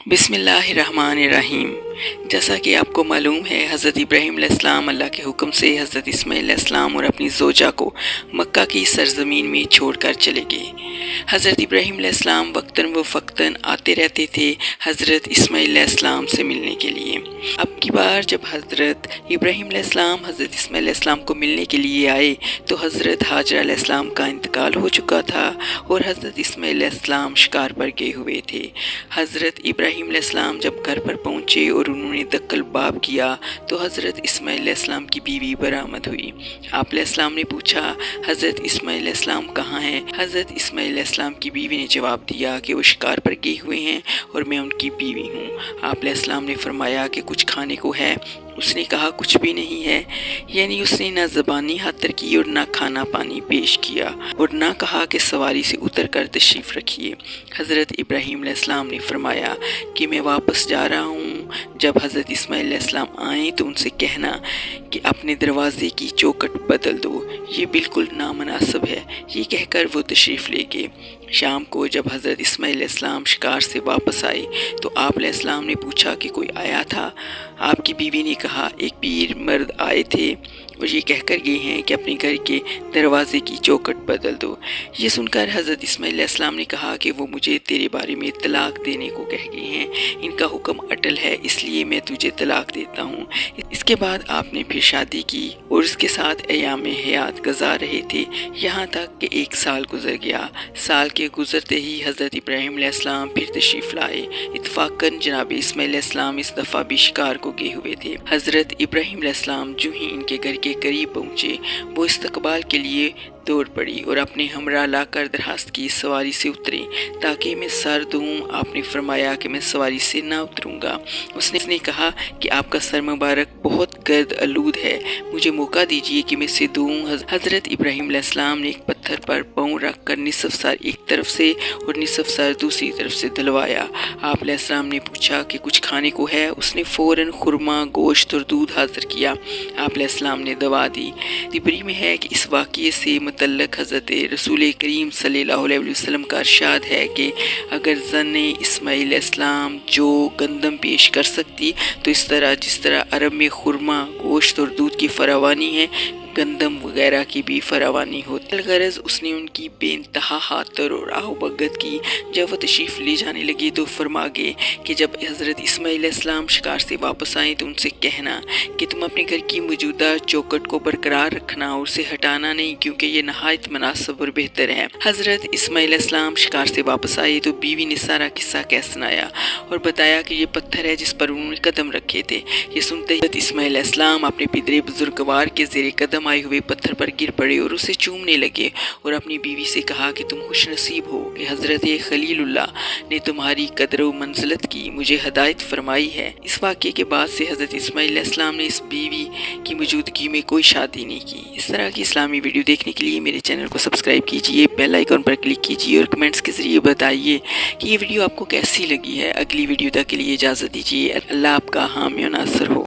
بسم اللہ الرحمن الرحیم۔ جیسا کہ آپ کو معلوم ہے، حضرت ابراہیم علیہ السلام اللہ کے حکم سے حضرت اسماعیل علیہ السلام اور اپنی زوجہ کو مکہ کی سرزمین میں چھوڑ کر چلے گئے۔ حضرت ابراہیم علیہ السلام وقتاً و فوقتاً آتے رہتے تھے حضرت اسماعیل علیہ السلام سے ملنے کے لیے۔ اب کی بار جب حضرت ابراہیم علیہ السلام حضرت اسماعیل علیہ السلام کو ملنے کے لیے آئے تو حضرت ہاجرہ علیہ السلام کا انتقال ہو چکا تھا اور حضرت اسماعیل علیہ السلام شکار پر گئے ہوئے تھے۔ حضرت ابراہیم علیہ السلام جب گھر پر پہنچے اور انہوں نے دق الباب کیا تو حضرت اسماعیل علیہ السلام کی بیوی برآمد ہوئی۔ آپ علیہ السلام نے پوچھا، حضرت اسماعیل علیہ السلام کہاں ہیں؟ حضرت اسماعیل علیہ السلام کی بیوی نے جواب دیا کہ وہ شکار پر گئے ہوئے ہیں اور میں ان کی بیوی ہوں۔ آپ علیہ السلام نے فرمایا کہ کچھ کھانے کو ہے؟ اس نے کہا کچھ بھی نہیں ہے، یعنی اس نے نہ زبانی خاطر کی اور نہ کھانا پانی پیش کیا اور نہ کہا کہ سواری سے اتر کر تشریف رکھیے۔ حضرت ابراہیم علیہ السلام نے فرمایا کہ میں واپس جا رہا ہوں، جب حضرت اسماعیل علیہ السلام آئیں تو ان سے کہنا کہ اپنے دروازے کی چوکٹ بدل دو، یہ بالکل نامناسب ہے۔ یہ کہہ کر وہ تشریف لے گئے۔ شام کو جب حضرت اسماعیل علیہ السلام شکار سے واپس آئے تو آپ علیہ السلام نے پوچھا کہ کوئی آیا تھا؟ آپ کی بیوی نے کہا ایک پیر مرد آئے تھے اور یہ کہہ کر گئے ہیں کہ اپنے گھر کے دروازے کی چوکٹ بدل دو۔ یہ سن کر حضرت اسماعیل علیہ السلام نے کہا کہ وہ مجھے تیرے بارے میں طلاق دینے کو کہہ گئے ہیں، ان کا حکم اٹل ہے، اس لیے میں تجھے طلاق دیتا ہوں۔ اس کے بعد آپ نے پھر شادی کی اور اس کے ساتھ ایام حیات گزار رہے تھے، یہاں تک کہ 1 سال گزر گیا۔ سال کے گزرتے ہی حضرت ابراہیم علیہ السلام پھر تشریف لائے۔ اتفاقاً جناب اسماعیل علیہ السلام اس دفعہ بھی شکار کو گئے ہوئے تھے۔ حضرت ابراہیم علیہ السلام جو ہی ان کے گھر کے قریب پہنچے وہ استقبال کے لیے دوڑ پڑی اور اپنے ہمراہ لا کر درخواست کی سواری سے اترے تاکہ میں سر دوں۔ آپ نے فرمایا کہ میں سواری سے نہ اتروں گا۔ اس نے کہا کہ آپ کا سر مبارک بہت گرد آلود ہے، مجھے موقع دیجیے کہ میں اسے دوں۔ حضرت ابراہیم علیہ السلام نے ایک پتھر پر پاؤں رکھ کر نصف سر ایک طرف سے اور نصف سر دوسری طرف سے دھلوایا۔ آپ علیہ السلام نے پوچھا کہ کچھ کھانے کو ہے؟ اس نے فوراً خرما، گوشت اور دودھ حاضر کیا۔ آپ علیہ السلام نے دوا دی۔ تبری میں ہے کہ اس واقعے سے متعلق حضرت رسول کریم صلی اللہ علیہ وسلم کا ارشاد ہے کہ اگر زن اسماعیل علیہ السلام جو گندم پیش کر سکتی تو جس طرح عرب میں خرما، گوشت اور دودھ کی فراوانی ہے، گندم وغیرہ کی بھی فراوانی ہوتی۔ الغرض اس نے ان کی بے انتہا خاطر اور آہ و بگت کی۔ جب وہ تشریف لے جانے لگے تو فرما گئے کہ جب حضرت اسماعیل علیہ السلام شکار سے واپس آئیں تو ان سے کہنا کہ تم اپنے گھر کی موجودہ چوکٹ کو برقرار رکھنا اور اسے ہٹانا نہیں، کیونکہ یہ نہایت مناسب اور بہتر ہے۔ حضرت اسماعیل علیہ السلام شکار سے واپس آئے تو بیوی نے سارا قصہ کہہ سنایا اور بتایا کہ یہ پتھر ہے جس پر انہوں نے قدم رکھے تھے۔ یہ سنتے ہی حضرت اسماعیل علیہ السلام اپنے پدر بزرگوار کے زیر قدم آئے ہوئے پتھر پر گر پڑے اور اسے چومنے لگے اور اپنی بیوی سے کہا کہ تم خوش نصیب ہو کہ حضرت خلیل اللہ نے تمہاری قدر و منزلت کی مجھے ہدایت فرمائی ہے۔ اس واقعے کے بعد سے حضرت اسماعیل علیہ السلام نے اس بیوی کی موجودگی میں کوئی شادی نہیں کی۔ اس طرح کی اسلامی ویڈیو دیکھنے کے لیے میرے چینل کو سبسکرائب کیجیے، بیل آئیکن پر کلک کیجیے اور کمنٹس کے ذریعے بتائیے کہ یہ ویڈیو آپ کو کیسی لگی ہے۔ اگلی ویڈیو تک کے لیے اجازت دیجیے۔ اللہ آپ کا حامی و ناصر ہو۔